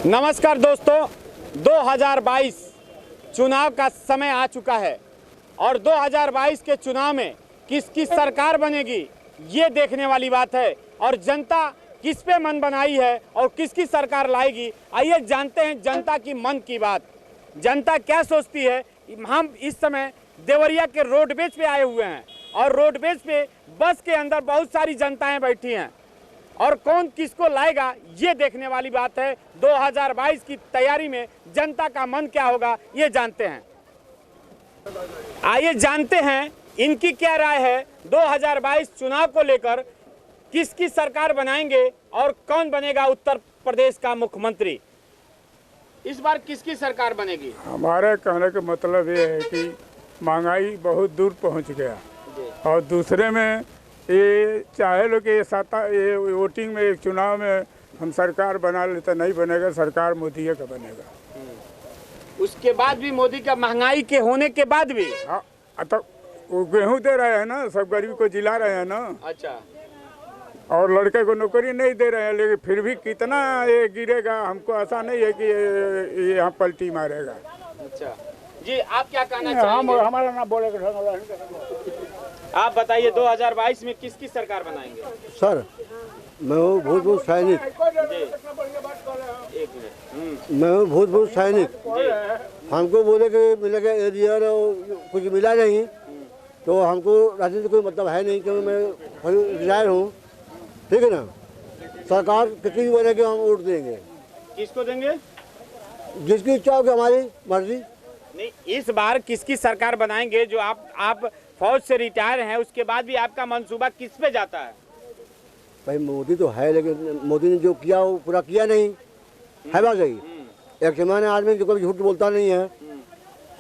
नमस्कार दोस्तों, 2022 चुनाव का समय आ चुका है और 2022 के चुनाव में किसकी सरकार बनेगी ये देखने वाली बात है और जनता किस पे मन बनाई है और किसकी सरकार लाएगी। आइए जानते हैं जनता की मन की बात, जनता क्या सोचती है। हम इस समय देवरिया के रोडवेज पे आए हुए हैं और रोडवेज पे बस के अंदर बहुत सारी जनताएं बैठी हैं और कौन किसको लाएगा ये देखने वाली बात है। 2022 की तैयारी में जनता का मन क्या होगा ये जानते हैं। आइए जानते हैं इनकी क्या राय है 2022 चुनाव को लेकर, किसकी सरकार बनाएंगे और कौन बनेगा उत्तर प्रदेश का मुख्यमंत्री। इस बार किसकी सरकार बनेगी? हमारे कहने का मतलब ये है कि महंगाई बहुत दूर पहुंच गया और दूसरे में ये चाहे लोग ये वोटिंग में एक चुनाव में हम सरकार बना लेते, नहीं बनेगा, सरकार मोदी का बनेगा। उसके बाद भी मोदी का महंगाई के होने के बाद भी हाँ, तो वो गेहूं दे रहे हैं ना, सब गरीब को जिला रहे हैं ना। अच्छा, और लड़के को नौकरी नहीं दे रहे हैं, लेकिन फिर भी कितना ये गिरेगा हमको ऐसा नहीं है कि ये यहाँ पलटी मारेगा। अच्छा जी, आप क्या कहना चाहेंगे? हमारा ना बोलेगा। आप बताइए 2022 में किसकी सरकार बनाएंगे? सर, मैं हूँ भूतपूर्व सैनिक। एक मिनट। मैं हूँ भूतपूर्व सैनिक। हमको बोले कि मिलेगा एरियर कुछ मिला नहीं, तो हमको राजनीति से कोई मतलब है नहीं, क्योंकि मैं रिटायर हूँ। ठीक है ना, सरकार कितनी भी बनेगी हम वोट देंगे। किसको देंगे? जिसकी इच्छा होगी, हमारी मर्जी। नहीं, इस बार किसकी सरकार बनाएंगे? जो आप फौज से रिटायर हैं, उसके बाद भी आपका मंसूबा किस पे जाता है? भाई मोदी तो है, लेकिन मोदी ने जो किया वो पूरा किया नहीं है। बात सही। एक सामान्य आदमी जो कभी झूठ बोलता नहीं है।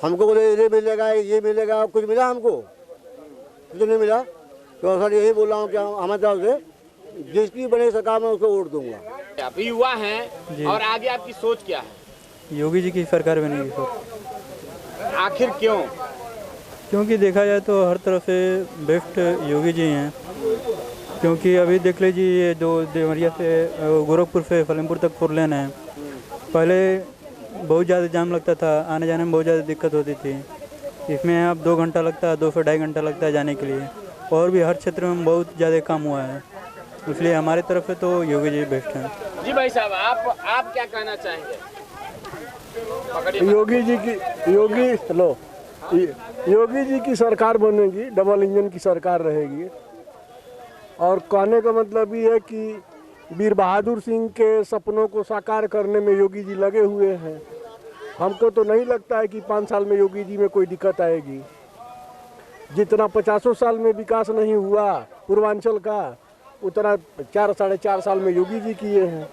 हमको बोले ये मिलेगा, ये मिलेगा, कुछ मिला हमको? कुछ नहीं मिला। तो सर यही बोल रहा हूँ कि हमारे तरफ से जिसकी बने सरकार में उसको वोट दूंगा। आप युवा हैं और आगे आपकी सोच क्या है? योगी जी की सरकार बनेगी सर। आखिर क्यों? क्योंकि देखा जाए तो हर तरफ से बेस्ट योगी जी हैं। क्योंकि अभी देख लीजिए, ये जो देवरिया से गोरखपुर से फलेमपुर तक 4 लेन है, पहले बहुत ज़्यादा जाम लगता था, आने जाने में बहुत ज़्यादा दिक्कत होती थी। इसमें अब 2 घंटा लगता है, 2 से ढाई घंटा लगता है जाने के लिए। और भी हर क्षेत्र में बहुत ज़्यादा काम हुआ है, इसलिए हमारी तरफ से तो योगी जी बेस्ट हैं। जी भाई साहब, आप क्या कहना चाहेंगे? योगी जी की सरकार बनेगी, डबल इंजन की सरकार रहेगी। और कहने का मतलब ये है कि वीर बहादुर सिंह के सपनों को साकार करने में योगी जी लगे हुए हैं। हमको तो नहीं लगता है कि 5 साल में योगी जी में कोई दिक्कत आएगी। जितना 50 साल में विकास नहीं हुआ पूर्वांचल का, उतना 4 साढ़े 4 साल में योगी जी किए हैं।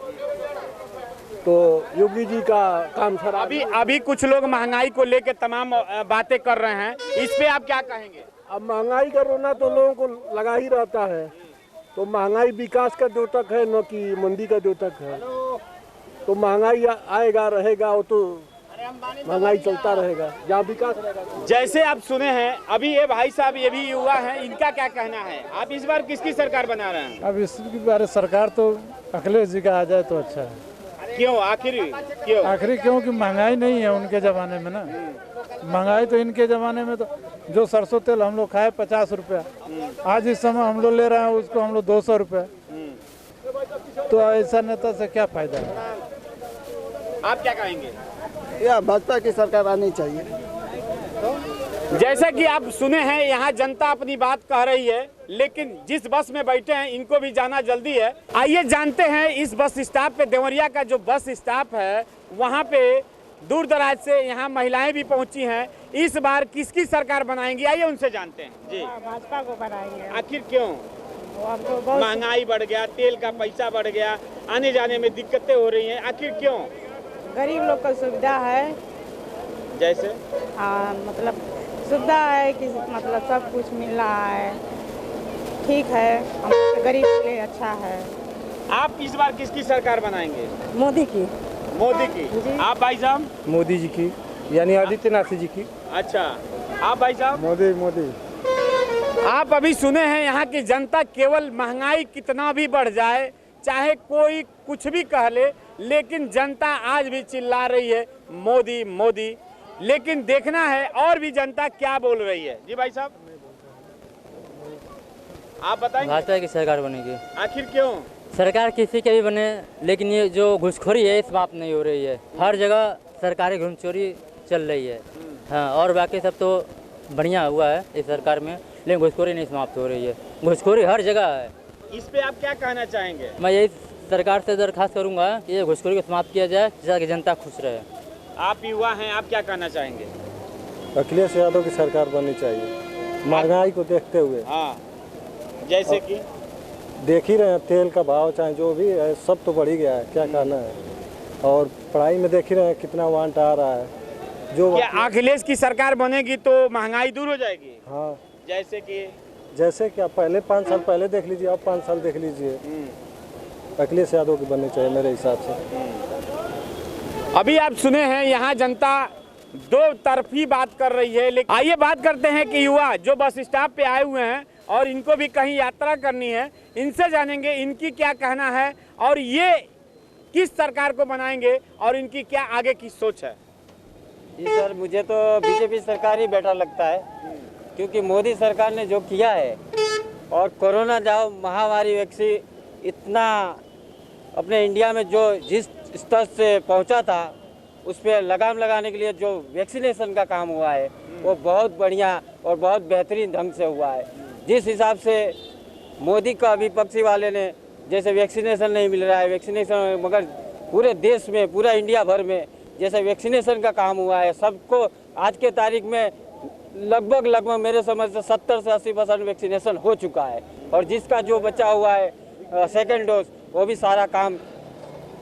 तो योगी जी का काम खराब। अभी कुछ लोग महंगाई को लेकर तमाम बातें कर रहे हैं, इस पे आप क्या कहेंगे? अब महंगाई का रोना तो लोगों को लगा ही रहता है। तो महंगाई विकास का द्योतक है, न कि मंदी का द्योतक है। तो महंगाई आएगा रहेगा, वो तो महंगाई चलता रहेगा जहाँ विकास रहेगा। जैसे आप सुने हैं, अभी ये भाई साहब ये भी युवा हैं, इनका क्या कहना है? आप इस बार किसकी सरकार बना रहे हैं? अब इसकी बारे सरकार तो अखिलेश जी का आ जाए तो अच्छा है। क्यों? आखिर क्यों? आखिरी क्योंकि महंगाई नहीं है उनके ज़माने में ना। महंगाई तो इनके ज़माने में तो जो सरसों तेल हम लोग खाए 50 रुपया, आज इस समय हम लोग ले रहे हैं उसको हम लोग 200 रुपया। तो ऐसा नेता से क्या फायदा है? आप क्या कहेंगे? या भाजपा की सरकार आनी चाहिए। जैसा कि आप सुने हैं, यहाँ जनता अपनी बात कह रही है, लेकिन जिस बस में बैठे हैं इनको भी जाना जल्दी है। आइए जानते हैं इस बस स्टॉप पे, देवरिया का जो बस स्टॉप है वहाँ पे दूर दराज से यहाँ महिलाएं भी पहुँची हैं। इस बार किसकी सरकार बनाएंगी, आइए उनसे जानते हैं। जी, भाजपा को बनाएंगे। आखिर क्यों? महंगाई बढ़ गया, तेल का पैसा बढ़ गया, आने जाने में दिक्कतें हो रही हैं, आखिर क्यों? गरीब लोग को सुविधा है। जैसे मतलब सुविधा है कि मतलब सब कुछ मिल रहा है, ठीक है, हम गरीब के लिए अच्छा है। आप इस बार किसकी सरकार बनाएंगे? मोदी की। मोदी की। आप भाई साहब? मोदी जी की, यानी आदित्यनाथ जी की। अच्छा, आप भाई साहब? मोदी। आप अभी सुने हैं यहाँ की जनता केवल महंगाई कितना भी बढ़ जाए, चाहे कोई कुछ भी कह ले, लेकिन जनता आज भी चिल्ला रही है मोदी मोदी। लेकिन देखना है और भी जनता क्या बोल रही है। जी भाई साहब, आप बताएंगे। भाजपा की सरकार बनेगी। आखिर क्यों? सरकार किसी के भी बने, लेकिन ये जो घुसखोरी है समाप्त नहीं हो रही है। हर जगह सरकारी घुसखोरी चल रही है। हाँ, और बाकी सब तो बढ़िया हुआ है इस सरकार में, लेकिन घुसखोरी नहीं समाप्त हो रही है। घुसखोरी हर जगह है। इस पे आप क्या कहना चाहेंगे? मैं यही सरकार से दरखास्त करूंगा कि ये घुसखोरी को समाप्त किया जाए, ताकि जनता खुश रहे। आप युवा हैं, आप क्या कहना चाहेंगे? अखिलेश यादव की सरकार बननी चाहिए, महंगाई को देखते हुए। हाँ, जैसे कि देख ही रहे हैं, तेल का भाव चाहे जो भी है सब तो बढ़ ही गया है, क्या कहना है। और पढ़ाई में देख ही रहे हैं कितना वांट आ रहा है। जो क्या अखिलेश की सरकार बनेगी तो महंगाई दूर हो जाएगी? हाँ, जैसे कि आप पहले 5 साल पहले देख लीजिए, अब 5 साल देख लीजिए। अखिलेश यादव की बननी चाहिए मेरे हिसाब से। अभी आप सुने हैं यहाँ जनता दो तरफी बात कर रही है। लेकिन आइए बात करते हैं कि युवा जो बस स्टॉप पे आए हुए हैं और इनको भी कहीं यात्रा करनी है, इनसे जानेंगे इनकी क्या कहना है और ये किस सरकार को बनाएंगे और इनकी क्या आगे की सोच है। जी सर, मुझे तो बीजेपी सरकार ही बेटर लगता है, क्योंकि मोदी सरकार ने जो किया है और कोरोना जो महामारी वैक्सीन इतना अपने इंडिया में जो जिस स्तर से पहुंचा था, उस पर लगाम लगाने के लिए जो वैक्सीनेशन का काम हुआ है वो बहुत बढ़िया और बहुत बेहतरीन ढंग से हुआ है। जिस हिसाब से मोदी का विपक्षी वाले ने जैसे वैक्सीनेशन नहीं मिल रहा है, वैक्सीनेशन मगर पूरे देश में, पूरा इंडिया भर में जैसे वैक्सीनेशन का काम हुआ है, सबको आज के तारीख में लगभग मेरे समझ से 70 से 80% वैक्सीनेशन हो चुका है। और जिसका जो बचा हुआ है सेकेंड डोज, वो भी सारा काम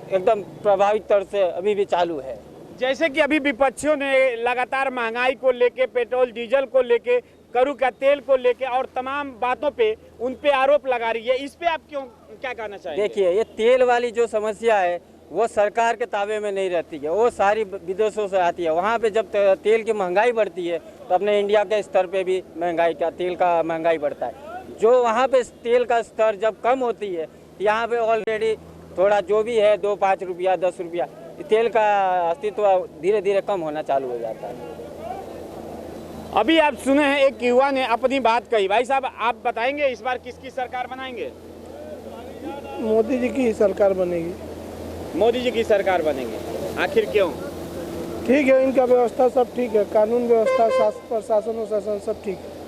एकदम प्रभावित तौर से अभी भी चालू है। जैसे कि अभी विपक्षियों ने लगातार महंगाई को लेके, पेट्रोल डीजल को लेके, करू का तेल को लेके और तमाम बातों पे उन पे आरोप लगा रही है, इस पे आप क्या कहना चाहेंगे? देखिए, ये तेल वाली जो समस्या है वो सरकार के ताबे में नहीं रहती है, वो सारी विदेशों से आती है। वहाँ पे जब तेल की महंगाई बढ़ती है तो अपने इंडिया के स्तर पे भी तेल का महंगाई बढ़ता है। जो वहाँ पे तेल का स्तर जब कम होती है, यहाँ पे ऑलरेडी थोड़ा जो भी है 2-5 रुपया 10 रुपया तेल का अस्तित्व धीरे धीरे कम होना चालू हो जाता है। अभी आप सुने हैं एक युवा ने अपनी बात कही। भाई साहब, आप बताएंगे इस बार किसकी सरकार बनाएंगे? मोदी जी की सरकार बनेगी। मोदी जी की सरकार बनेगी। आखिर क्यों? ठीक है, इनका व्यवस्था सब ठीक है, कानून व्यवस्था, प्रशासन वशासन सब ठीक है।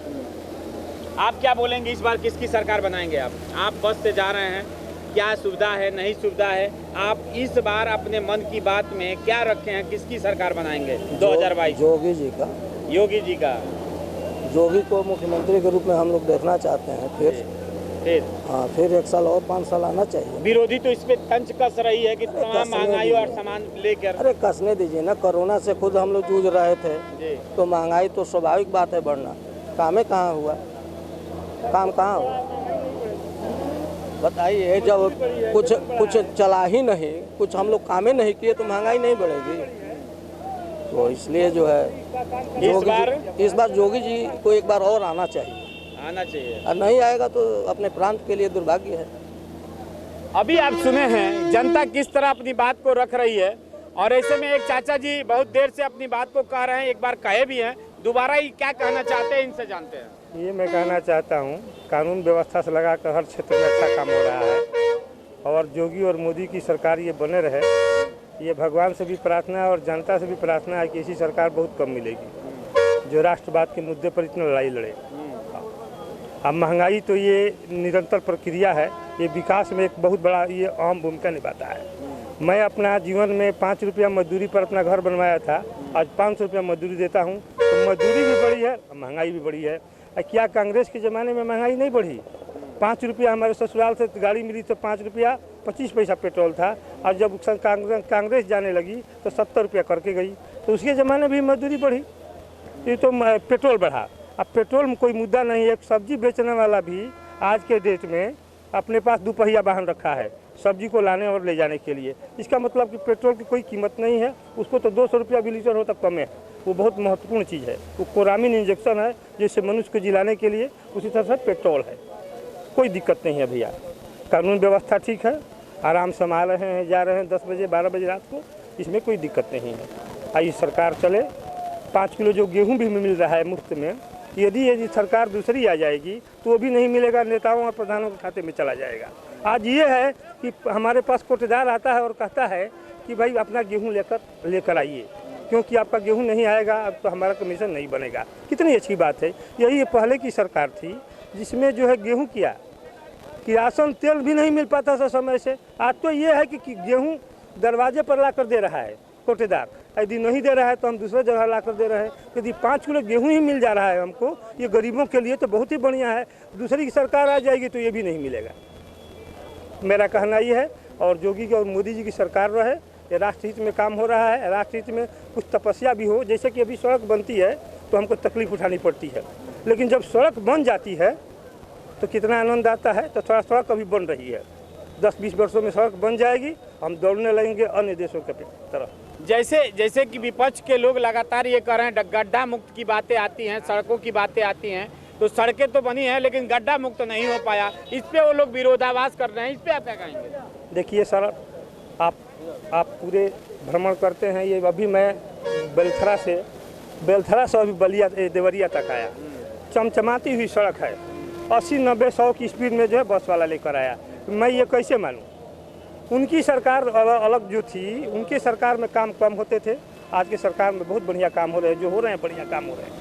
आप क्या बोलेंगे इस बार किसकी सरकार बनाएंगे? आप बस से जा रहे हैं, क्या सुविधा है, नहीं सुविधा है, आप इस बार अपने मन की बात में क्या रखे हैं, किसकी सरकार बनाएंगे 2022? योगी जी का। योगी जी का। योगी को मुख्यमंत्री के रूप में हम लोग देखना चाहते हैं। फिर हाँ, फिर 1 साल और 5 साल आना चाहिए। विरोधी तो इस पे तंज कस रही है कि तमाम महंगाई और सामान लेकर। अरे कसने दीजिए ना, कोरोना से खुद हम लोग जूझ रहे थे तो महंगाई तो स्वाभाविक बात है बढ़ना। कामें कहाँ हुआ, काम कहाँ हुआ बताइए। जब कुछ चला ही नहीं, कुछ हम लोग कामें नहीं किए तो महंगाई नहीं बढ़ेगी। तो इसलिए जो है इस बार योगी जी को एक बार और आना चाहिए। और नहीं आएगा तो अपने प्रांत के लिए दुर्भाग्य है। अभी आप सुने हैं जनता किस तरह अपनी बात को रख रही है, और ऐसे में एक चाचा जी बहुत देर से अपनी बात को कह रहे हैं, एक बार कहे भी हैं, दोबारा ही क्या कहना चाहते हैं इनसे जानते हैं। ये मैं कहना चाहता हूँ, कानून व्यवस्था से लगाकर हर क्षेत्र में अच्छा काम हो रहा है और योगी और मोदी की सरकार ये बने रहे, ये भगवान से भी प्रार्थना है और जनता से भी प्रार्थना है कि ऐसी सरकार बहुत कम मिलेगी जो राष्ट्रवाद के मुद्दे पर इतना लड़ाई लड़े। अब महंगाई तो ये निरंतर प्रक्रिया है, ये विकास में एक बहुत बड़ा ये अहम भूमिका निभाता है। मैं अपना जीवन में 5 रुपया मजदूरी पर अपना घर बनवाया था, आज 500 रुपया मजदूरी देता हूँ, तो मजदूरी भी बढ़ी है, महंगाई भी बढ़ी है। क्या कांग्रेस के ज़माने में महंगाई नहीं बढ़ी? 5 रुपया हमारे ससुराल से गाड़ी मिली तो 5 रुपया 25 पैसा पेट्रोल था, और जब कांग्रेस जाने लगी तो 70 रुपया करके गई, तो उसके ज़माने भी मजदूरी बढ़ी, ये तो पेट्रोल बढ़ा। अब पेट्रोल में कोई मुद्दा नहीं है। सब्जी बेचने वाला भी आज के डेट में अपने पास 2 पहिया वाहन रखा है सब्जी को लाने और ले जाने के लिए। इसका मतलब कि पेट्रोल की कोई कीमत नहीं है, उसको तो 200 रुपया भी लीटर हो तक कम है। वो बहुत महत्वपूर्ण चीज़ है, वो कोरामीन इंजेक्शन है जैसे मनुष्य को जिलाने के लिए, उसी तरह से पेट्रोल है। कोई दिक्कत नहीं है भैया, कानून व्यवस्था ठीक है आराम से आ रहे हैं, जा रहे हैं 10 बजे 12 बजे रात को, इसमें कोई दिक्कत नहीं है। आइए सरकार चले। 5 किलो जो गेहूं भी मिल रहा है मुफ्त में, यदि सरकार दूसरी आ जाएगी तो वो भी नहीं मिलेगा, नेताओं और प्रधानों के खाते में चला जाएगा। आज ये है कि हमारे पास कोटेदार आता है और कहता है कि भाई अपना गेहूं लेकर आइए, क्योंकि आपका गेहूं नहीं आएगा अब तो हमारा कमीशन नहीं बनेगा। कितनी अच्छी बात है। यही पहले की सरकार थी जिसमें जो है गेहूं किया कि राशन तेल भी नहीं मिल पाता था समय से। आज तो ये है कि गेहूं दरवाजे पर ला कर दे रहा है कोटेदार, यदि नहीं दे रहा है तो हम दूसरे जगह ला कर दे रहे हैं। यदि 5 किलो गेहूं ही मिल जा रहा है हमको, ये गरीबों के लिए तो बहुत ही बढ़िया है। दूसरी की सरकार आ जाएगी तो ये भी नहीं मिलेगा। मेरा कहना ये है, और योगी और मोदी जी की सरकार रहे, ये राष्ट्रहित में काम हो रहा है। राष्ट्रहित में कुछ तपस्या भी हो, जैसे कि अभी सड़क बनती है तो हमको तकलीफ उठानी पड़ती है, लेकिन जब सड़क बन जाती है तो कितना आनंद आता है। तो थोड़ा सड़क अभी बन रही है, 10-20 वर्षों में सड़क बन जाएगी, हम दौड़ने लगेंगे अन्य देशों के तरफ। जैसे कि विपक्ष के लोग लगातार ये कह रहे हैं गड्ढा मुक्त की बातें आती हैं, सड़कों की बातें आती हैं, तो सड़कें तो बनी हैं लेकिन गड्ढा मुक्त नहीं हो पाया, इस पे वो लोग विरोधाभास कर रहे हैं। इस पे आप क्या कहेंगे? देखिए सर, आप पूरे भ्रमण करते हैं। ये अभी मैं बेलथरा से अभी बलिया देवरिया तक आया, चमचमाती हुई सड़क है, 80-90-100 की स्पीड में जो है बस वाला लेकर आया। मैं ये कैसे मानूं? उनकी सरकार अलग जो थी, उनकी सरकार में काम कम होते थे, आज की सरकार में बहुत बढ़िया काम हो रहे हैं, जो हो रहे हैं बढ़िया काम हो रहे हैं।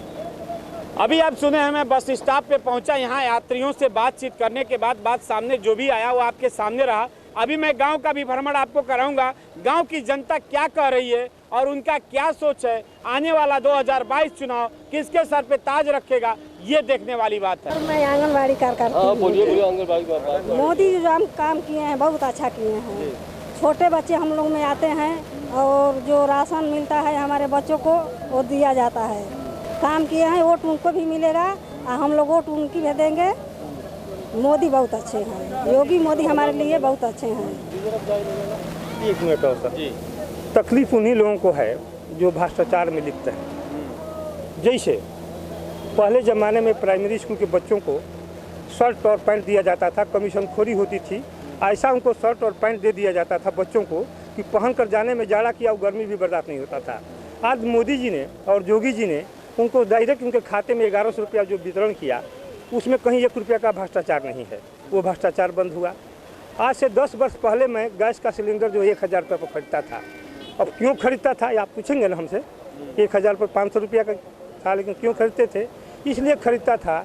अभी आप सुने हैं, मैं बस स्टॉप पे पहुंचा, यहाँ यात्रियों से बातचीत करने के बाद बात सामने जो भी आया वो आपके सामने रहा। अभी मैं गांव का भी भ्रमण आपको कराऊंगा, गांव की जनता क्या कह रही है और उनका क्या सोच है। आने वाला 2022 चुनाव किसके सर पे ताज रखेगा, ये देखने वाली बात है। मैं आंगनबाड़ी कार्यकर्ता हूं। बोलिए आंगनबाड़ी कार्यकर्ता। मोदी जो हम काम किए हैं बहुत अच्छा किए हैं। छोटे बच्चे हम लोग में आते हैं और जो राशन मिलता है हमारे बच्चों को वो दिया जाता है। काम किए हैं, वोट उनको भी मिलेगा और हम लोग वोट उनकी भी देंगे। मोदी बहुत अच्छे हैं, योगी मोदी हमारे लिए बहुत अच्छे हैं। 1 मिनट और सर, तकलीफ उन्हीं लोगों को है जो भ्रष्टाचार में लिप्त हैं। जैसे पहले ज़माने में प्राइमरी स्कूल के बच्चों को शर्ट और पैंट दिया जाता था, कमीशन खोरी होती थी, ऐसा उनको शर्ट और पैंट दे दिया जाता था बच्चों को कि पहन कर जाने में जाड़ा किया, गर्मी भी बर्दाश्त नहीं होता था। आज मोदी जी ने और योगी जी ने उनको डायरेक्ट उनके खाते में 1100 रुपया जो वितरण किया, उसमें कहीं 1 रुपया का भ्रष्टाचार नहीं है, वो भ्रष्टाचार बंद हुआ। आज से 10 वर्ष पहले मैं गैस का सिलेंडर जो 1000 रुपये पर खरीदता था, अब क्यों खरीदता था आप पूछेंगे ना हमसे, 1000 पर 500 रुपया का था, लेकिन क्यों खरीदते थे? इसलिए खरीदता था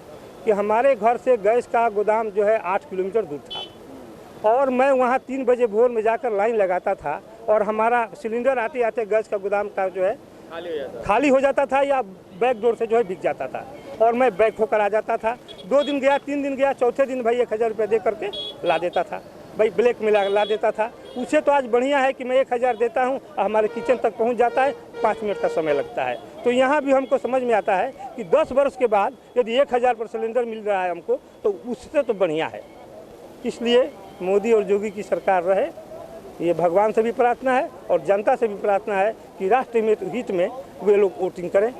कि हमारे घर से गैस का गोदाम जो है 8 किलोमीटर दूर था और मैं वहाँ 3 बजे भोर में जाकर लाइन लगाता था और हमारा सिलेंडर आते आते गैस का गोदाम का जो है खाली हो जाता था या बैक डोर से जो है बिक जाता था और मैं बैक होकर आ जाता था। 2 दिन गया, 3 दिन गया, चौथे दिन भाई 1000 रुपये दे करके ला देता था, भाई ब्लैक में ला देता था। उससे तो आज बढ़िया है कि मैं 1000 देता हूँ, हमारे किचन तक पहुँच जाता है, 5 मिनट का समय लगता है। तो यहाँ भी हमको समझ में आता है कि 10 वर्ष के बाद यदि 1000 पर सिलेंडर मिल रहा है हमको तो उससे तो बढ़िया है। इसलिए मोदी और योगी की सरकार रहे, ये भगवान से भी प्रार्थना है और जनता से भी प्रार्थना है कि राष्ट्र हित में वे लोग वोटिंग करें।